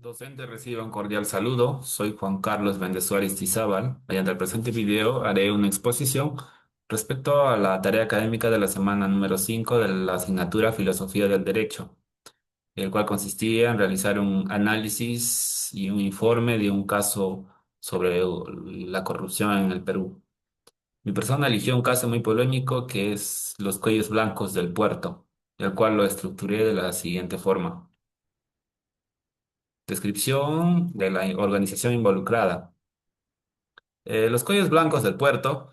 Docente, reciba un cordial saludo. Soy Juan Carlos Vendesuárez Tizábal. Mediante el presente video haré una exposición respecto a la tarea académica de la semana número 5 de la asignatura Filosofía del Derecho, el cual consistía en realizar un análisis y un informe de un caso sobre la corrupción en el Perú. Mi persona eligió un caso muy polémico que es los cuellos blancos del puerto, el cual lo estructuré de la siguiente forma. Descripción de la organización involucrada. Los Cuellos Blancos del Puerto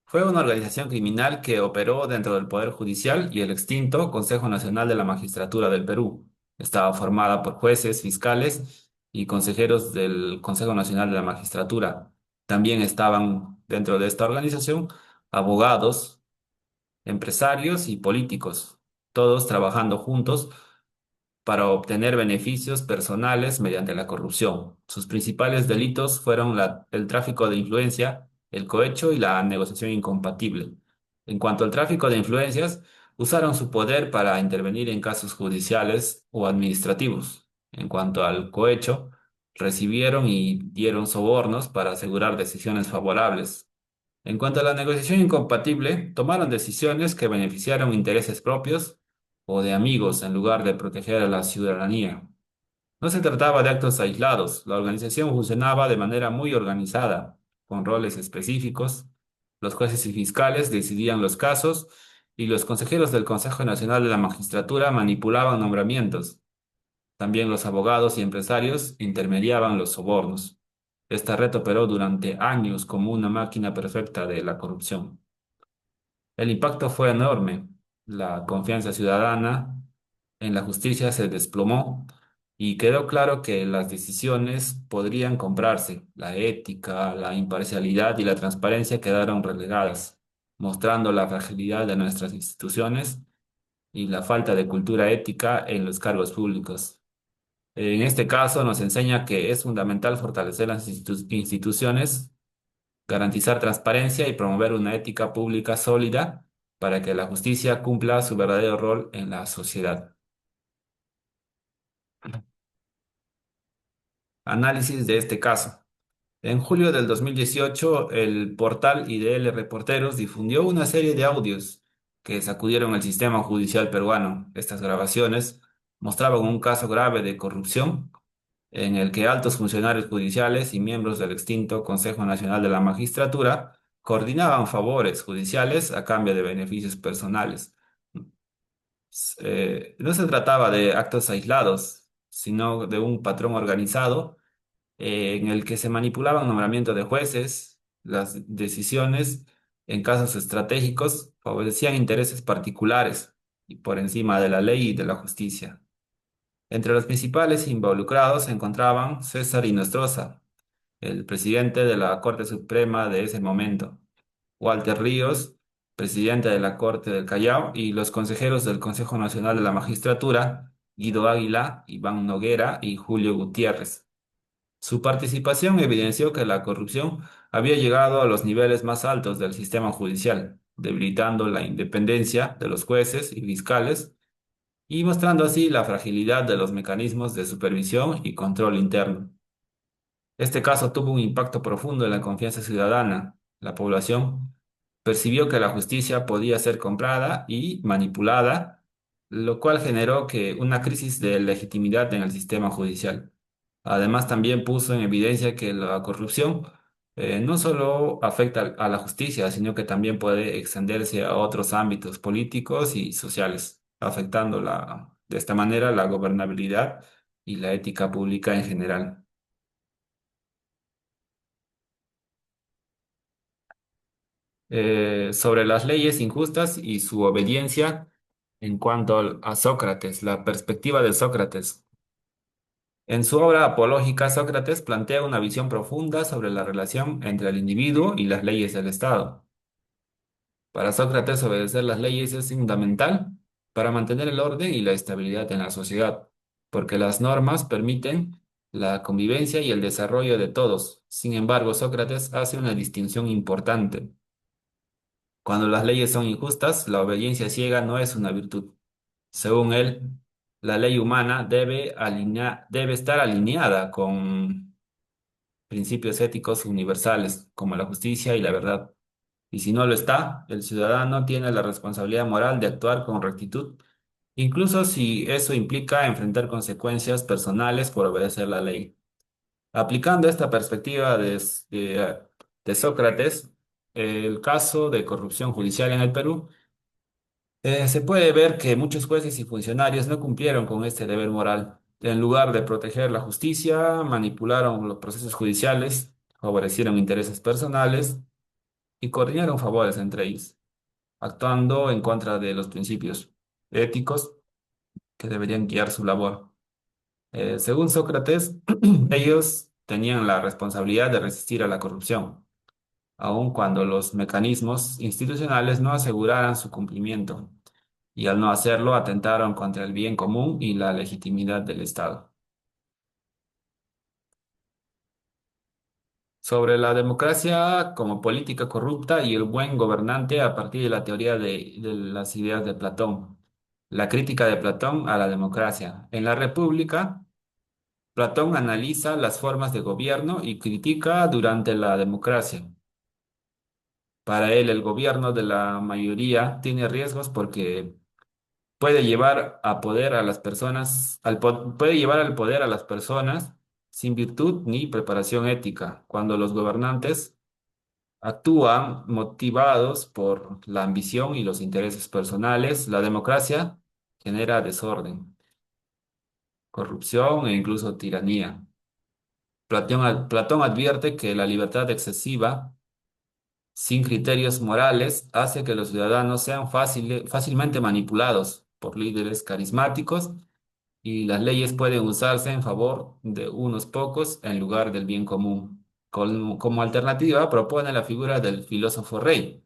fue una organización criminal que operó dentro del Poder Judicial y el extinto Consejo Nacional de la Magistratura del Perú. Estaba formada por jueces, fiscales y consejeros del Consejo Nacional de la Magistratura. También estaban dentro de esta organización abogados, empresarios y políticos, todos trabajando juntos para obtener beneficios personales mediante la corrupción. Sus principales delitos fueron el tráfico de influencia, el cohecho y la negociación incompatible. En cuanto al tráfico de influencias, usaron su poder para intervenir en casos judiciales o administrativos. En cuanto al cohecho, recibieron y dieron sobornos para asegurar decisiones favorables. En cuanto a la negociación incompatible, tomaron decisiones que beneficiaron intereses propios o de amigos en lugar de proteger a la ciudadanía. No se trataba de actos aislados, la organización funcionaba de manera muy organizada, con roles específicos. Los jueces y fiscales decidían los casos y los consejeros del Consejo Nacional de la Magistratura manipulaban nombramientos. También los abogados y empresarios intermediaban los sobornos. Esta red operó durante años como una máquina perfecta de la corrupción. El impacto fue enorme. La confianza ciudadana en la justicia se desplomó y quedó claro que las decisiones podrían comprarse. La ética, la imparcialidad y la transparencia quedaron relegadas, mostrando la fragilidad de nuestras instituciones y la falta de cultura ética en los cargos públicos. En este caso nos enseña que es fundamental fortalecer las instituciones, garantizar transparencia y promover una ética pública sólida para que la justicia cumpla su verdadero rol en la sociedad. Análisis de este caso. En julio del 2018, el portal IDL Reporteros difundió una serie de audios que sacudieron el sistema judicial peruano. Estas grabaciones mostraban un caso grave de corrupción en el que altos funcionarios judiciales y miembros del extinto Consejo Nacional de la Magistratura coordinaban favores judiciales a cambio de beneficios personales. No se trataba de actos aislados, sino de un patrón organizado en el que se manipulaban nombramientos de jueces, las decisiones en casos estratégicos favorecían intereses particulares y por encima de la ley y de la justicia. Entre los principales involucrados se encontraban César Inostroza, el presidente de la Corte Suprema de ese momento, Walter Ríos, presidente de la Corte del Callao, y los consejeros del Consejo Nacional de la Magistratura, Guido Águila, Iván Noguera y Julio Gutiérrez. Su participación evidenció que la corrupción había llegado a los niveles más altos del sistema judicial, debilitando la independencia de los jueces y fiscales y mostrando así la fragilidad de los mecanismos de supervisión y control interno. Este caso tuvo un impacto profundo en la confianza ciudadana. La población percibió que la justicia podía ser comprada y manipulada, lo cual generó una crisis de legitimidad en el sistema judicial. Además, también puso en evidencia que la corrupción no solo afecta a la justicia, sino que también puede extenderse a otros ámbitos políticos y sociales, afectando de esta manera la gobernabilidad y la ética pública en general. Sobre las leyes injustas y su obediencia en cuanto a Sócrates, la perspectiva de Sócrates. En su obra apológica, Sócrates plantea una visión profunda sobre la relación entre el individuo y las leyes del Estado. Para Sócrates, obedecer las leyes es fundamental para mantener el orden y la estabilidad en la sociedad, porque las normas permiten la convivencia y el desarrollo de todos. Sin embargo, Sócrates hace una distinción importante. Cuando las leyes son injustas, la obediencia ciega no es una virtud. Según él, La ley humana debe estar alineada con principios éticos universales como la justicia y la verdad. Y si no lo está, el ciudadano tiene la responsabilidad moral de actuar con rectitud, incluso si eso implica enfrentar consecuencias personales por obedecer la ley. Aplicando esta perspectiva de Sócrates, el caso de corrupción judicial en el Perú, se puede ver que muchos jueces y funcionarios no cumplieron con este deber moral. En lugar de proteger la justicia, manipularon los procesos judiciales, favorecieron intereses personales y coordinaron favores entre ellos, actuando en contra de los principios éticos que deberían guiar su labor. Según Sócrates, ellos tenían la responsabilidad de resistir a la corrupción, aun cuando los mecanismos institucionales no aseguraran su cumplimiento, y al no hacerlo atentaron contra el bien común y la legitimidad del Estado. Sobre la democracia como política corrupta y el buen gobernante a partir de la teoría de las ideas de Platón. La crítica de Platón a la democracia. En la República, Platón analiza las formas de gobierno y critica durante la democracia. Para él, el gobierno de la mayoría tiene riesgos porque puede llevar a poder a las personas, puede llevar al poder a las personas sin virtud ni preparación ética, cuando los gobernantes actúan motivados por la ambición y los intereses personales. La democracia genera desorden, corrupción e incluso tiranía. Platón advierte que la libertad excesiva, sin criterios morales, hace que los ciudadanos sean fácilmente manipulados por líderes carismáticos y las leyes pueden usarse en favor de unos pocos en lugar del bien común. Como alternativa, propone la figura del filósofo rey,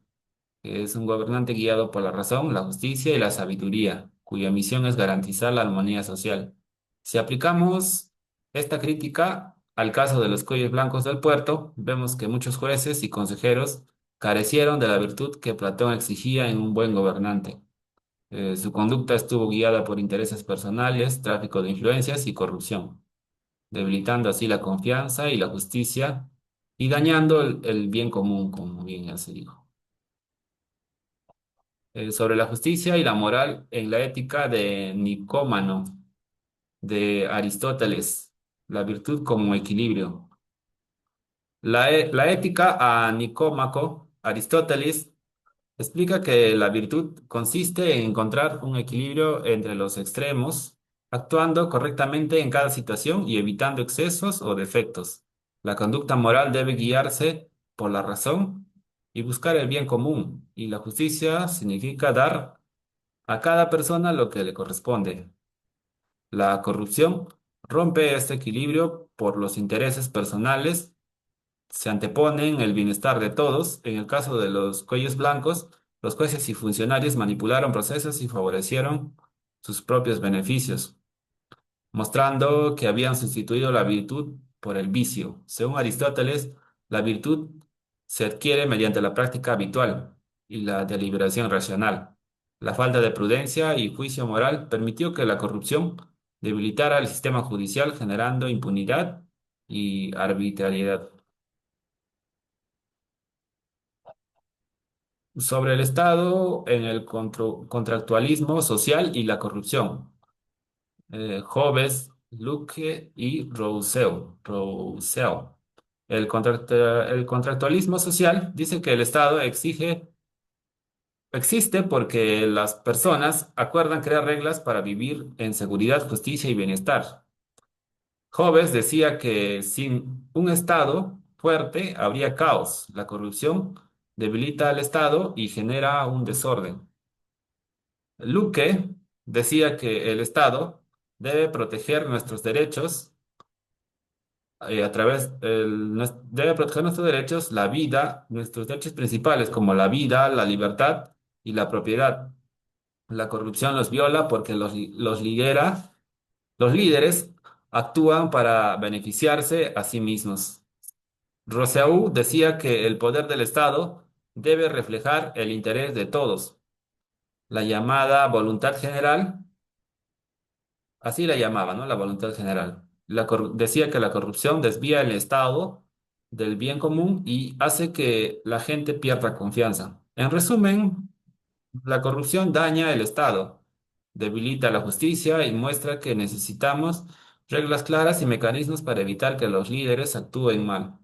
que es un gobernante guiado por la razón, la justicia y la sabiduría, cuya misión es garantizar la armonía social. Si aplicamos esta crítica al caso de los cuellos blancos del puerto, vemos que muchos jueces y consejeros carecieron de la virtud que Platón exigía en un buen gobernante. Su conducta estuvo guiada por intereses personales, tráfico de influencias y corrupción, debilitando así la confianza y la justicia y dañando el bien común, como bien ya se dijo. Sobre la justicia y la moral en la ética de Nicómano, de Aristóteles, la virtud como equilibrio. La ética a Nicómaco, Aristóteles, explica que la virtud consiste en encontrar un equilibrio entre los extremos, actuando correctamente en cada situación y evitando excesos o defectos. La conducta moral debe guiarse por la razón y buscar el bien común, y la justicia significa dar a cada persona lo que le corresponde. La corrupción rompe este equilibrio por los intereses personales, se anteponen el bienestar de todos. En el caso de los cuellos blancos, los jueces y funcionarios manipularon procesos y favorecieron sus propios beneficios, mostrando que habían sustituido la virtud por el vicio. Según Aristóteles, la virtud se adquiere mediante la práctica habitual y la deliberación racional. La falta de prudencia y juicio moral permitió que la corrupción debilitara el sistema judicial, generando impunidad y arbitrariedad. Sobre el Estado en el contractualismo social y la corrupción. Hobbes, Luque y Rousseau. El contractualismo social dice que el Estado existe porque las personas acuerdan crear reglas para vivir en seguridad, justicia y bienestar. Hobbes decía que sin un Estado fuerte habría caos. La corrupción debilita al Estado y genera un desorden. Luque decía que el Estado debe proteger nuestros derechos debe proteger nuestros derechos, la vida, nuestros derechos principales como la vida, la libertad y la propiedad. La corrupción los viola porque los líderes actúan para beneficiarse a sí mismos. Rousseau decía que el poder del Estado debe reflejar el interés de todos. La llamada voluntad general Así la llamaba, ¿no? La voluntad general. Decía que la corrupción desvía el Estado del bien común y hace que la gente pierda confianza. En resumen, la corrupción daña el Estado, debilita la justicia y muestra que necesitamos reglas claras y mecanismos para evitar que los líderes actúen mal.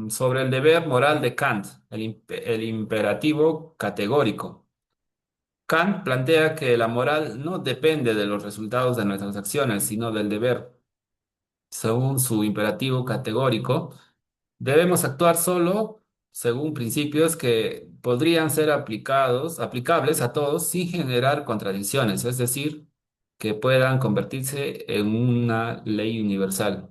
Sobre el deber moral de Kant, el imperativo categórico. Kant plantea que la moral no depende de los resultados de nuestras acciones, sino del deber. Según su imperativo categórico, debemos actuar solo según principios que podrían ser aplicables a todos sin generar contradicciones, es decir, que puedan convertirse en una ley universal.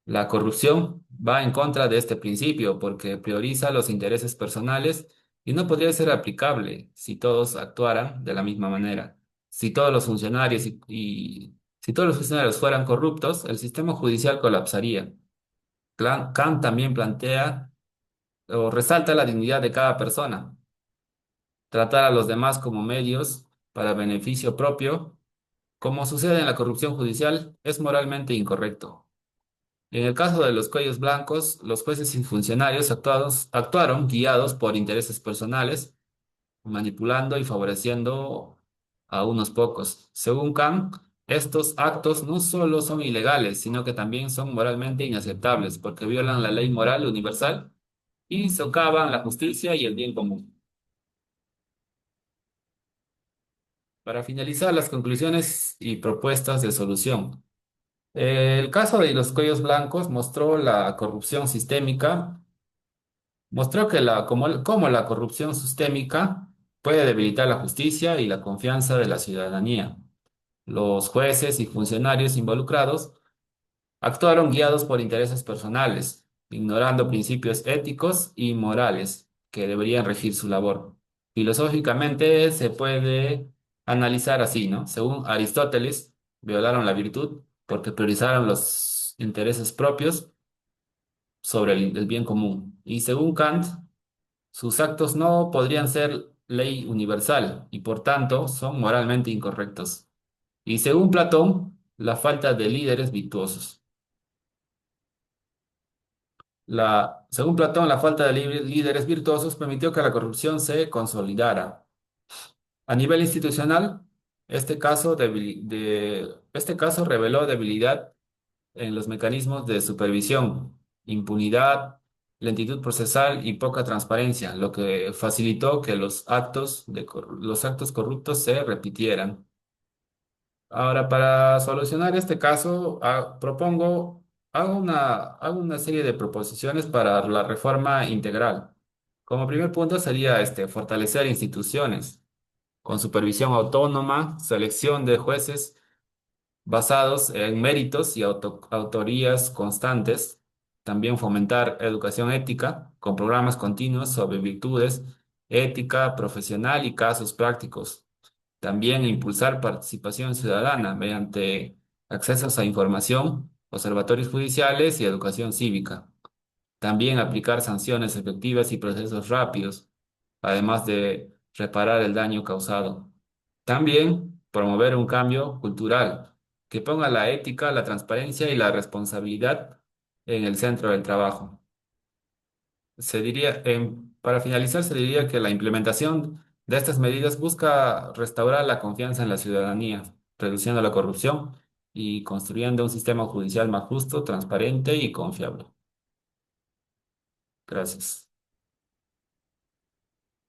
La corrupción va en contra de este principio porque prioriza los intereses personales y no podría ser aplicable si todos actuaran de la misma manera. Si todos los funcionarios si todos los funcionarios fueran corruptos, el sistema judicial colapsaría. Kant también plantea o resalta la dignidad de cada persona. Tratar a los demás como medios para beneficio propio, como sucede en la corrupción judicial, es moralmente incorrecto. En el caso de los cuellos blancos, los jueces y funcionarios actuaron guiados por intereses personales, manipulando y favoreciendo a unos pocos. Según Kant, estos actos no solo son ilegales, sino que también son moralmente inaceptables porque violan la ley moral universal y socavan la justicia y el bien común. Para finalizar, las conclusiones y propuestas de solución. El caso de los cuellos blancos mostró la corrupción sistémica. Mostró que cómo la corrupción sistémica puede debilitar la justicia y la confianza de la ciudadanía. Los jueces y funcionarios involucrados actuaron guiados por intereses personales, ignorando principios éticos y morales que deberían regir su labor. Filosóficamente se puede analizar así, ¿no? Según Aristóteles, violaron la virtud porque priorizaron los intereses propios sobre el bien común. Y según Kant, sus actos no podrían ser ley universal y por tanto son moralmente incorrectos. Y según Platón, la falta de líderes virtuosos. Según Platón, la falta de líderes virtuosos permitió que la corrupción se consolidara. A nivel institucional, este caso reveló debilidad en los mecanismos de supervisión, impunidad, lentitud procesal y poca transparencia, lo que facilitó que los actos corruptos se repitieran. Ahora, para solucionar este caso, hago una serie de proposiciones para la reforma integral. Como primer punto sería fortalecer instituciones con supervisión autónoma, selección de jueces basados en méritos y autorías constantes. También fomentar educación ética con programas continuos sobre virtudes, ética profesional y casos prácticos. También impulsar participación ciudadana mediante accesos a información, observatorios judiciales y educación cívica. También aplicar sanciones efectivas y procesos rápidos, además de reparar el daño causado. También promover un cambio cultural que ponga la ética, la transparencia y la responsabilidad en el centro del trabajo. Para finalizar, se diría que la implementación de estas medidas busca restaurar la confianza en la ciudadanía, reduciendo la corrupción y construyendo un sistema judicial más justo, transparente y confiable. Gracias.